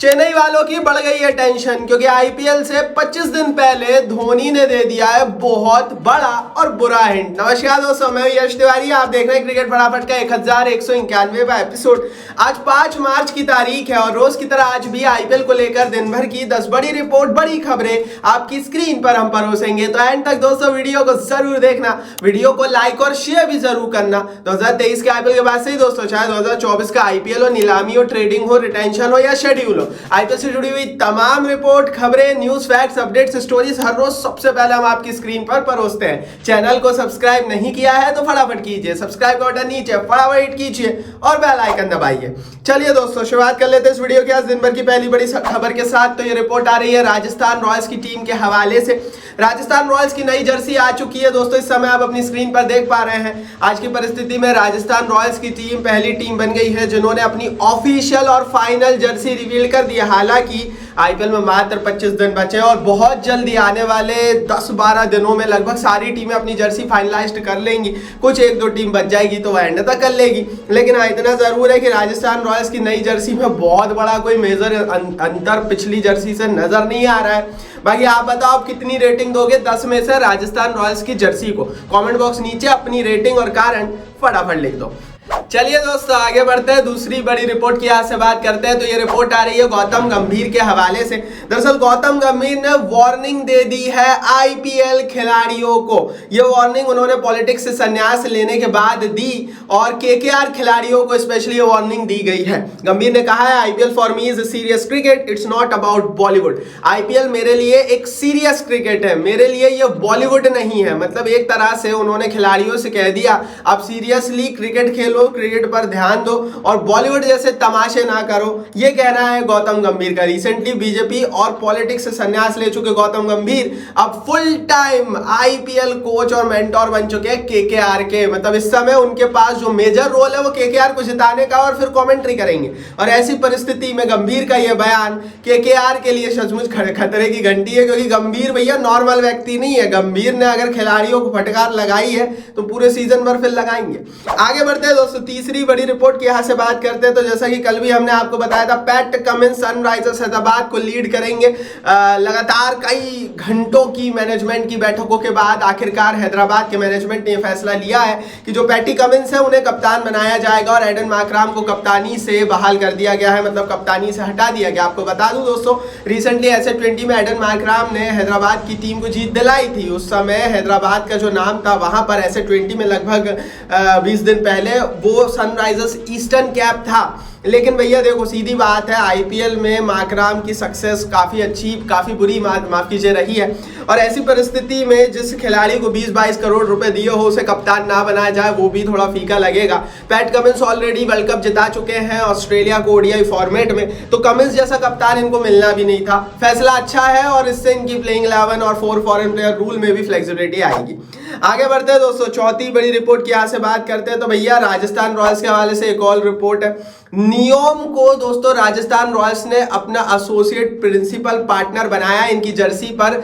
चेन्नई वालों की बढ़ गई है टेंशन क्योंकि आईपीएल से 25 दिन पहले धोनी ने दे दिया है बहुत बड़ा और बुरा हिंट। नमस्कार दोस्तों, मैं हूं यश तिवारी। आप देख रहे हैं क्रिकेट फटाफट का 1191वां एपिसोड। आज 5 मार्च की तारीख है और रोज की तरह आज भी आईपीएल को लेकर दिन भर की 10 बड़ी रिपोर्ट, बड़ी खबरें आपकी स्क्रीन पर हम परोसेंगे। तो एंड तक दोस्तों वीडियो को जरूर देखना, वीडियो को लाइक और शेयर भी जरूर करना। 2023 के आईपीएल के बाद से ही दोस्तों, चाहे 2024 का आईपीएल हो, नीलामी हो, ट्रेडिंग हो, रिटेंशन हो या शेड्यूल हो, आईपीएल से जुड़ी हुई तमाम रिपोर्ट, खबरें, न्यूज, फैक्ट्स, अपडेट्स, स्टोरीज हर रोज सबसे पहले हम आपकी स्क्रीन पर परोसते हैं। चैनल को सब्सक्राइब नहीं किया है तो फटाफट कीजिए, सब्सक्राइब का बटन नीचे फटाफट हिट कीजिए और बेल आइकन दबाइए। चलिए दोस्तों, शुरुआत कर लेते हैं इस वीडियो की आज दिन भर की पहली बड़ी खबर के साथ। तो ये रिपोर्ट आ रही है राजस्थान रॉयल्स की टीम के हवाले से। राजस्थान रॉयल्स की नई जर्सी आ चुकी है दोस्तों, इस समय आप अपनी स्क्रीन पर देख पा रहे हैं। आज की परिस्थिति में राजस्थान रॉयल्स की टीम पहली टीम बन गई है जिन्होंने अपनी ऑफिशियल और फाइनल जर्सी रिवील कर दी है। हालांकि आईपीएल में मात्र 25 दिन बचे और बहुत जल्दी आने वाले 10-12 दिनों में लगभग सारी टीमें अपनी जर्सी फाइनलाइज्ड कर लेंगी। कुछ 1-2 टीम बच जाएगी तो वह एंड तक कर लेगी, लेकिन इतना जरूर है कि राजस्थान रॉयल्स की नई जर्सी में बहुत बड़ा कोई मेजर अंतर पिछली जर्सी से नजर नहीं आ रहा है। बाकी आप बताओ, आप कितनी रेटिंग दोगे 10 में से राजस्थान रॉयल्स की जर्सी को? कमेंट बॉक्स नीचे अपनी रेटिंग और कारण फटाफट लिख दो। चलिए दोस्तों, आगे बढ़ते हैं, दूसरी बड़ी रिपोर्ट की यहाँ से बात करते हैं। तो ये रिपोर्ट आ रही है गौतम गंभीर के हवाले से। दरअसल गौतम गंभीर ने वार्निंग दे दी है आईपीएल खिलाड़ियों को। ये वार्निंग उन्होंने पॉलिटिक्स से संन्यास लेने के बाद दी और केकेआर खिलाड़ियों को स्पेशली ये वार्निंग दी गई है। गंभीर ने कहा है, IPL for me is serious cricket, it's not about Bollywood. IPL मेरे लिए एक सीरियस क्रिकेट है, मेरे लिए ये बॉलीवुड नहीं है। मतलब एक तरह से उन्होंने खिलाड़ियों से कह दिया, आप सीरियसली क्रिकेट खेलो, क्रिकेट पर ध्यान दो और बॉलीवुड जैसे तमाशे ना करो। ये कहना है गौतम गंभीर का। रिसेंटली बीजेपी और पॉलिटिक्स से संन्यास ले चुके गौतम गंभीर अब फुल टाइम आईपीएल कोच और मेंटोर बन चुके हैं केकेआर के। मतलब इस समय उनके पास जो मेजर रोल है वो केकेआर को जिताने का और फिर कमेंट्री करेंगे। और ऐसी परिस्थिति में गंभीर का यह बयान केकेआर के लिए सचमुच खतरे की घंटी है, क्योंकि गंभीर भैया नॉर्मल व्यक्ति नहीं है। गंभीर ने अगर खिलाड़ियों को फटकार लगाई है तो पूरे सीजन भर फिर लगाएंगे। आगे बढ़ते हैं दोस्तों, तीसरी बड़ी रिपोर्ट की यहां से बात करते हैं। तो जैसा कि कल भी हमने आपको बताया था, पैट कमिंस सनराइजर्स हैदराबाद को लीड करेंगे। लगातार कई घंटों की मैनेजमेंट की बैठकों के बाद आखिरकार हैदराबाद के मैनेजमेंट ने फैसला लिया है कि जो पैटी कमिंस है उन्हें कप्तान बनाया जाएगा और एडन मार्कराम को कप्तानी से बहाल कर दिया गया है, मतलब कप्तानी से हटा दिया गया। आपको बता दूं दोस्तों, रिसेंटली एसए-20 में एडन मार्कराम ने हैदराबाद की टीम को जीत दिलाई थी। उस समय हैदराबाद का जो नाम था वहां पर एसए-20 में लगभग 20 दिन पहले वो सनराइजर्स ईस्टर्न कैप था। लेकिन भैया देखो, सीधी बात है, आईपीएल में मार्कराम की सक्सेस काफी अच्छी, काफी बुरी माफ कीजिए रही है। और ऐसी परिस्थिति में जिस खिलाड़ी को 20-22 करोड़ रुपए दिए हो उसे कप्तान ना बनाया जाए, वो भी थोड़ा फीका लगेगा। PAT Cummins already world cup जिता चुके हैं ऑस्ट्रेलिया को ओडीआई फॉर्मेट में, तो कमिंस जैसा कप्तान इनको मिलना भी नहीं था। फैसला अच्छा है और इससे इनकी प्लेइंग 11 और 4 फॉरेन प्लेयर रूल में भी फ्लेक्सिबिलिटी आएगी। आगे बढ़ते हैं दोस्तों, चौथी बड़ी रिपोर्ट की यहाँ से बात करते हैं। तो भैया राजस्थान रॉयल्स के हवाले से एक और रिपोर्ट है। नियोम को दोस्तों राजस्थान रॉयल्स ने अपना एसोसिएट प्रिंसिपल पार्टनर बनाया। इनकी जर्सी पर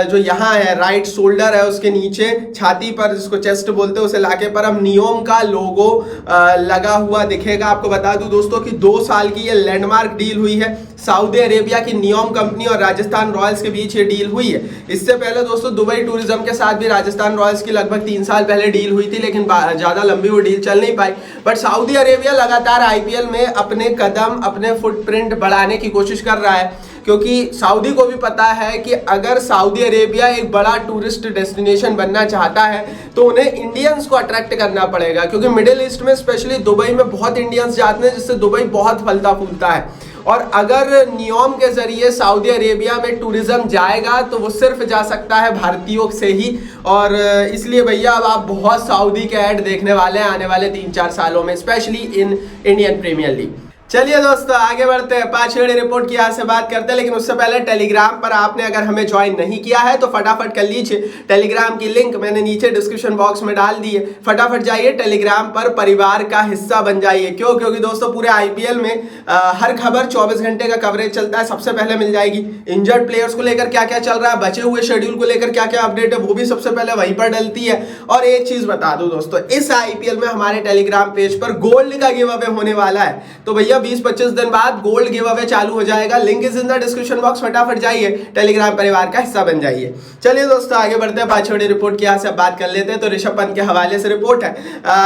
जो यहाँ है राइट शोल्डर है उसके नीचे छाती पर, जिसको चेस्ट बोलते हैं, उसे लाके पर अब नियोम का लोगो लगा हुआ दिखेगा। आपको बता दूं दोस्तों कि 2 साल की ये लैंडमार्क डील हुई है। सऊदी अरेबिया की नियोम कंपनी और राजस्थान रॉयल्स के बीच ये डील हुई है। इससे पहले दोस्तों दुबई टूरिज्म के साथ भी राजस्थान रॉयल्स की लगभग 3 साल पहले डील हुई थी, लेकिन ज्यादा लंबी वो डील चल नहीं पाई। बट सऊदी अरेबिया लगातार आईपीएल में अपने कदम, अपने फुटप्रिंट बढ़ाने की कोशिश कर रहा है, क्योंकि सऊदी को भी पता है कि अगर सऊदी अरेबिया एक बड़ा टूरिस्ट डेस्टिनेशन बनना चाहता है तो उन्हें इंडियंस को अट्रैक्ट करना पड़ेगा, क्योंकि मिडिल ईस्ट में स्पेशली दुबई में बहुत इंडियंस जाते हैं, जिससे दुबई बहुत फलता फूलता है। और अगर नियोम के जरिए सऊदी अरेबिया में टूरिज्म जाएगा तो वो सिर्फ जा सकता है भारतीयों से ही। और इसलिए भैया अब आप बहुत सऊदी के ऐड देखने वाले हैं आने वाले 3-4 सालों में, specially in Indian Premier League. चलिए दोस्तों, आगे बढ़ते हैं, 5वीं रिपोर्ट की यहाँ से बात करते हैं। लेकिन उससे पहले टेलीग्राम पर आपने अगर हमें ज्वाइन नहीं किया है तो फटाफट कर लीजिए। टेलीग्राम की लिंक मैंने नीचे डिस्क्रिप्शन बॉक्स में डाल दी है। फटाफट जाइए टेलीग्राम पर, परिवार का हिस्सा बन जाइए। क्यों? क्योंकि दोस्तों पूरे आईपीएल में हर खबर 24 घंटे का कवरेज चलता है, सबसे पहले मिल जाएगी। इंजर्ड प्लेयर्स को लेकर क्या क्या चल रहा है, बचे हुए शेड्यूल को लेकर क्या क्या अपडेट है, वो भी सबसे पहले वहीं पर डलती है। और एक चीज बता दूं दोस्तों, इस आईपीएल में हमारे टेलीग्राम पेज पर गोल्ड का गिव अवे होने वाला है। तो भैया भैया 20-25 दिन बाद गोल्ड गिव अवे चालू हो जाएगा। Link is in the description box, फटाफट जाइए, टेलीग्राम परिवार का हिस्सा बन जाइए। चलिए दोस्तों आगे बढ़ते हैं, 5 बड़ी रिपोर्ट की यहाँ से बात कर लेते हैं। तो ऋषभ पंत के हवाले से रिपोर्ट है,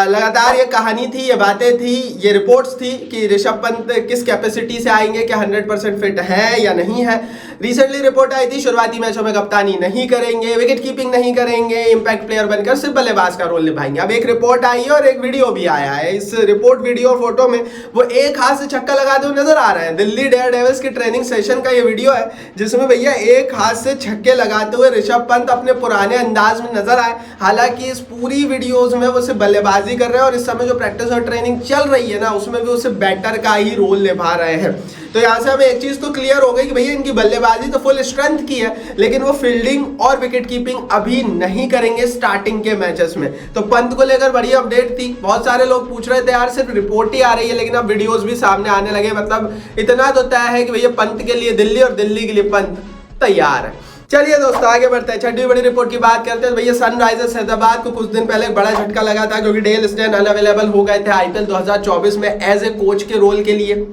लगातार ये कहानी थी, ये बातें थी, ये रिपोर्ट्स थी कि ऋषभ पंत किस कैपेसिटी से आएंगे, क्या 100% फिट है या नहीं है। रिसेंटली रिपोर्ट आई थी शुरुआती मैचों में कप्तानी नहीं करेंगे, विकेट कीपिंग नहीं करेंगे, इंपैक्ट प्लेयर बनकर सिर्फ बल्लेबाज का रोल निभाएंगे। अब एक रिपोर्ट आई है और एक वीडियो भी आया है। इस रिपोर्ट, वीडियो और फोटो में वो एक हाथ से छक्का लगाते हुए नजर आ रहे हैं। दिल्ली डेयरडेविल्स की ट्रेनिंग सेशन का ये वीडियो है जिसमें भैया एक हाथ से छक्के लगाते हुए ऋषभ पंत अपने पुराने अंदाज में नजर आए। हालांकि इस पूरी वीडियोज में वो सिर्फ बल्लेबाजी कर रहे हैं और इस समय जो प्रैक्टिस और ट्रेनिंग चल रही है ना, उसमें भी उसे बैटर का ही रोल निभा रहे हैं। तो यहाँ से हमें एक चीज तो क्लियर हो गई कि भैया इनकी बल्लेबाजी तो फुल स्ट्रेंथ की है, लेकिन वो फील्डिंग और विकेट कीपिंग अभी नहीं करेंगे स्टार्टिंग के मैचेस में। तो पंत को लेकर बड़ी अपडेट थी। बहुत सारे लोग पूछ रहे थे यार सिर्फ रिपोर्ट ही आ रही है, लेकिन अब वीडियोस भी सामने आने लगे। मतलब इतना तो तय है कि भैया पंत के लिए दिल्ली और दिल्ली के लिए पंत तैयार है। चलिए दोस्तों आगे बढ़ते हैं, छठी बड़ी रिपोर्ट की बात करते हैं। भैया सनराइजर्स हैदराबाद को कुछ दिन पहले एक बड़ा झटका लगा था, क्योंकि डेल स्टेन अनअवेलेबल हो गए थे आईपीएल 2024 में एज ए कोच के रोल के लिए।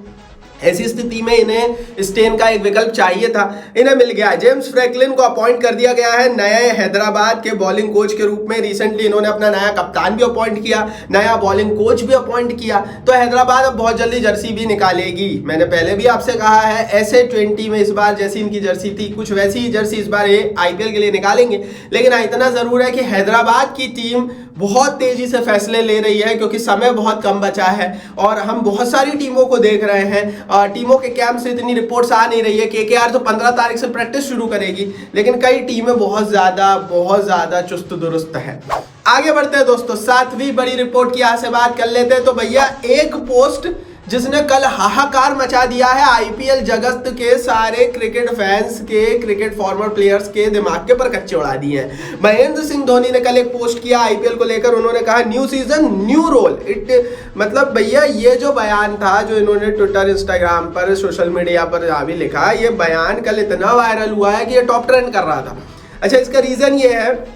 ऐसी स्थिति में इन्हें स्टेन का एक विकल्प चाहिए था, इन्हें मिल गया। जेम्स फ्रैंकलिन को अपॉइंट कर दिया गया है नए हैदराबाद के बॉलिंग कोच के रूप में। रिसेंटली इन्होंने अपना नया कप्तान भी अपॉइंट किया, नया बॉलिंग कोच भी अपॉइंट किया। तो हैदराबाद अब बहुत जल्दी जर्सी भी निकालेगी। मैंने पहले भी आपसे कहा है, ऐसे 20 में इस बार जैसी इनकी जर्सी थी, कुछ वैसी ही जर्सी इस बार ये आईपीएल के लिए निकालेंगे। लेकिन इतना जरूर है कि हैदराबाद की टीम बहुत तेजी से फैसले ले रही है, क्योंकि समय बहुत कम बचा है और हम बहुत सारी टीमों को देख रहे हैं। टीमों के कैंप से इतनी रिपोर्ट्स आ नहीं रही है। केकेआर तो 15 तारीख से प्रैक्टिस शुरू करेगी, लेकिन कई टीमें बहुत ज्यादा चुस्त दुरुस्त है। आगे बढ़ते हैं दोस्तों, 7वीं बड़ी रिपोर्ट की यहाँ से बात कर लेते हैं। तो भैया एक पोस्ट जिसने कल हाहाकार मचा दिया है आईपीएल जगत के सारे क्रिकेट फैंस के, क्रिकेट फॉर्मर प्लेयर्स के दिमाग के पर कच्चे उड़ा दिए हैं। महेंद्र सिंह धोनी ने कल एक पोस्ट किया आईपीएल को लेकर। उन्होंने कहा न्यू सीजन न्यू रोल। मतलब भैया ये जो बयान था, जो इन्होंने ट्विटर, इंस्टाग्राम पर, सोशल मीडिया पर जहाँ भी लिखा, ये बयान कल इतना वायरल हुआ है कि ये टॉप ट्रेंड कर रहा था। अच्छा, इसका रीजन ये है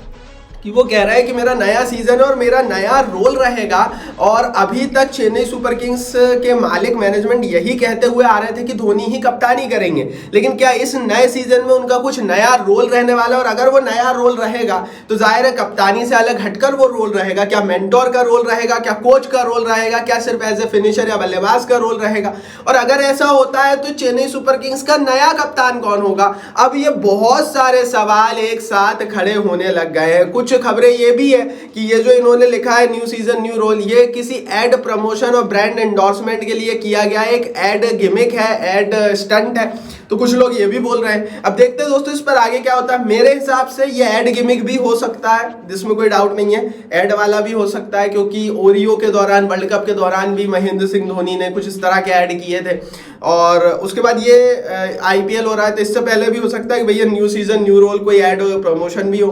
कि वो कह रहा है कि मेरा नया सीजन है और मेरा नया रोल रहेगा। और अभी तक चेन्नई सुपर किंग्स के मालिक, मैनेजमेंट यही कहते हुए आ रहे थे कि धोनी ही कप्तानी करेंगे। लेकिन क्या इस नए सीजन में उनका कुछ नया रोल रहने वाला है? और अगर वो नया रोल रहेगा तो जाहिर है कप्तानी से अलग हटकर वो रोल रहेगा। क्या मेंटोर का रोल रहेगा, क्या कोच का रोल रहेगा, क्या सिर्फ एज ए फिनिशर या बल्लेबाज का रोल रहेगा? और अगर ऐसा होता है तो चेन्नई सुपर किंग्स का नया कप्तान कौन होगा? अब ये बहुत सारे सवाल एक साथ खड़े होने लग गए हैं। कुछ खबरें ये भी है कि ये जो इन्होंने लिखा है न्यू सीजन न्यू रोल, ये किसी एड प्रमोशन और ब्रांड एंडोर्समेंट के लिए किया गया एक एड गिमिक है, एड स्टंट है। तो कुछ लोग ये भी बोल रहे हैं। अब देखते हैं दोस्तों इस पर आगे क्या होता है। मेरे हिसाब से ये एड गिमिक भी हो सकता है, जिसमें कोई डाउट नहीं है। एड वाला भी हो सकता है, क्योंकि ओरियो के दौरान, वर्ल्ड कप के दौरान भी महेंद्र सिंह धोनी ने कुछ इस तरह के ऐड किए थे। और उसके बाद ये आईपीएल हो रहा है, तो इससे पहले भी हो सकता है कि भैया न्यू सीजन न्यू रोल कोई ऐड हो, प्रमोशन भी हो।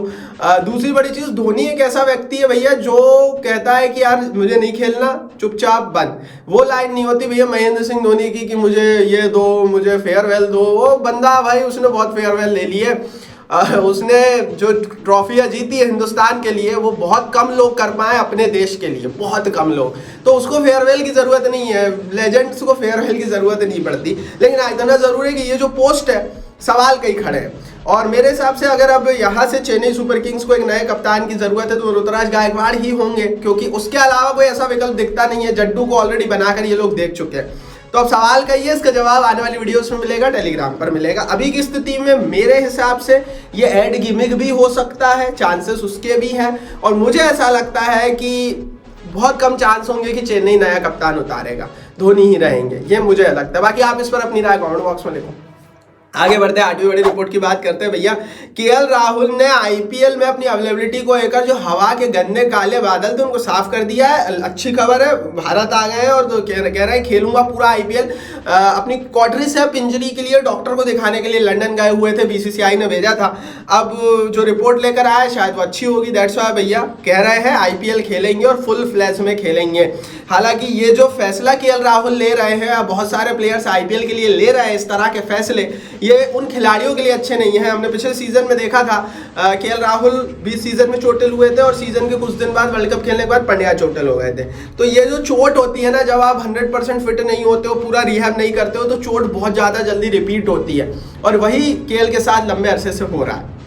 दूसरी बड़ी चीज, धोनी एक ऐसा व्यक्ति है भैया जो कहता है कि यार मुझे नहीं खेलना, चुपचाप बंद। वो लाइन नहीं होती भैया महेंद्र सिंह धोनी की कि मुझे ये दो, मुझे फेयरवेल दो। वो बंदा भाई उसने बहुत फेयरवेल ले ली है। उसने जो ट्रॉफियां जीती है हिंदुस्तान के लिए, वो बहुत कम लोग कर पाए अपने देश के लिए, बहुत कम लोग। तो उसको फेयरवेल की जरूरत नहीं है, लेजेंड्स को फेयरवेल की जरूरत नहीं पड़ती। लेकिन इतना जरूर है कि ये जो पोस्ट है, सवाल कई खड़े हैं। और मेरे हिसाब से अगर अब यहाँ से चेन्नई सुपर किंग्स को एक नए कप्तान की जरूरत है तो ऋतुराज गायकवाड़ ही होंगे, क्योंकि उसके अलावा कोई ऐसा विकल्प दिखता नहीं है। जड्डू को ऑलरेडी बनाकर ये लोग देख चुके हैं। तो अब सवाल का ये, इसका जवाब आने वाली वीडियोस में मिलेगा, टेलीग्राम पर मिलेगा। अभी की स्थिति में मेरे हिसाब से ये एड गिमिक भी हो सकता है, चांसेस उसके भी हैं। और मुझे ऐसा लगता है कि बहुत कम चांस होंगे कि चेन्नई नया कप्तान उतारेगा, धोनी ही रहेंगे, ये मुझे लगता है। बाकी आप इस पर अपनी राय कमेंट बॉक्स में लिखो। आगे बढ़ते हैं, 8वीं बड़ी रिपोर्ट की बात करते हैं भैया। केएल राहुल ने आईपीएल में अपनी अवेलेबिलिटी को लेकर जो हवा के गंदे काले बादल थे उनको साफ कर दिया है। अच्छी खबर है, भारत आ गए हैं और तो कह रहे हैं खेलूंगा पूरा आईपीएल। अपनी क्वाड्रिसेप इंजरी के लिए डॉक्टर को दिखाने के लिए लंदन गए हुए थे, बीसीसीआई ने भेजा था। अब जो रिपोर्ट लेकर आया शायद वो अच्छी होगी। दैट्स व्हाई भैया कह रहे हैं आईपीएल खेलेंगे और फुल फ्लैश में खेलेंगे। हालांकि ये जो फैसला केएल राहुल ले रहे हैं, बहुत सारे प्लेयर्स आईपीएल के लिए ले रहे हैं इस तरह के फैसले, ये उन खिलाड़ियों के लिए अच्छे नहीं है। हमने पिछले सीजन में देखा था केएल राहुल भी सीजन में चोटिल हुए थे और सीजन के कुछ दिन बाद वर्ल्ड कप खेलने के बाद पंड्या चोटिल हो गए थे। तो ये जो चोट होती है ना, जब आप 100% फिट नहीं होते हो, पूरा रिहैब नहीं करते हो, तो चोट बहुत ज़्यादा जल्दी रिपीट होती है और वही केएल के साथ लंबे अरसे से हो रहा है।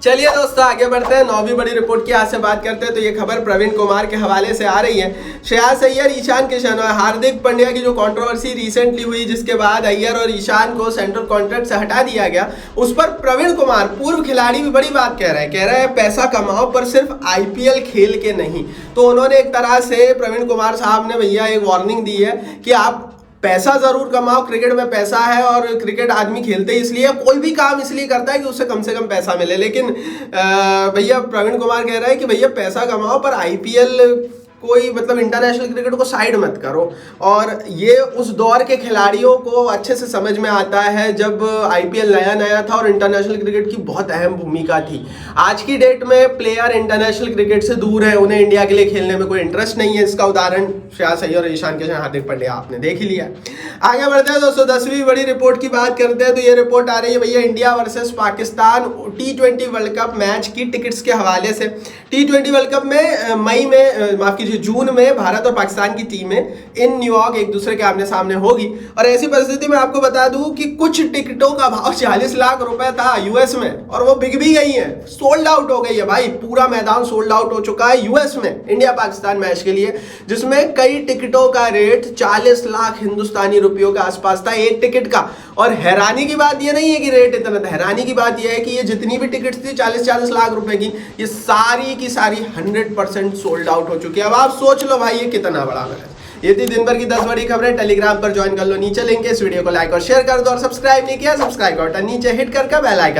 चलिए दोस्तों आगे बढ़ते हैं, 9वीं बड़ी रिपोर्ट की आज से बात करते हैं। तो ये खबर प्रवीण कुमार के हवाले से आ रही है। श्रेयस अय्यर, ईशान किशन और हार्दिक पांड्या की जो कंट्रोवर्सी रिसेंटली हुई, जिसके बाद अय्यर और ईशान को सेंट्रल कॉन्ट्रैक्ट से हटा दिया गया, उस पर प्रवीण कुमार पूर्व खिलाड़ी भी बड़ी बात कह रहे हैं पैसा कमाओ पर सिर्फ आईपीएल खेल के नहीं। तो उन्होंने एक तरह से प्रवीण कुमार साहब ने भैया एक वार्निंग दी है कि आप पैसा जरूर कमाओ, क्रिकेट में पैसा है और क्रिकेट आदमी खेलते ही इसलिए, कोई भी काम इसलिए करता है कि उससे कम से कम पैसा मिले। लेकिन भैया प्रवीण कुमार कह रहा है कि भैया पैसा कमाओ पर आईपीएल कोई मतलब इंटरनेशनल क्रिकेट को साइड मत करो। और ये उस दौर के खिलाड़ियों को अच्छे से समझ में आता है जब आईपीएल नया नया था और इंटरनेशनल क्रिकेट की बहुत अहम भूमिका थी। आज की डेट में प्लेयर इंटरनेशनल क्रिकेट से दूर है, उन्हें इंडिया के लिए खेलने में कोई इंटरेस्ट नहीं है। इसका उदाहरण श्रेयस अय्यर और ईशान किशन, हार्दिक पांड्या आपने देख ही लिया। आगे बढ़ते हैं दोस्तों, 10वीं बड़ी रिपोर्ट की बात करते हैं। तो ये रिपोर्ट आ रही है भैया India versus Pakistan T20 world cup match की टिकट्स के हवाले से। T20 वर्ल्ड कप में मई में, माफ कीजिए जून में, भारत और पाकिस्तान की टीमें इन न्यूयॉर्क एक दूसरे के आमने सामने होगी। और ऐसी परिस्थिति में आपको बता दूं कि कुछ टिकटों का भाव 40 लाख रुपए था यूएस में, और वो बिक भी गई है, सोल्ड आउट हो गई है भाई। पूरा मैदान सोल्ड आउट हो चुका है यूएस में इंडिया पाकिस्तान मैच के लिए, जिसमें कई टिकटों का रेट 40 लाख हिंदुस्तानी रुपयों के आसपास था एक टिकट का। और हैरानी की बात यह नहीं है कि रेट इतना था, हैरानी की बात यह है कि ये जितनी भी टिकट थी 40-40 लाख रुपए की, ये सारी की सारी 100% सोल्ड आउट हो चुकी है। अब आप सोच लो भाई ये कितना बड़ा है। ये थी दिन भर की 10 बड़ी खबरें। टेलीग्राम पर ज्वाइन कर लो, नीचे लिंक है। इस वीडियो को लाइक और शेयर कर दो और सब्सक्राइब नहीं किया सब्सक्राइब का बटन नीचे हिट करके बेल आइकन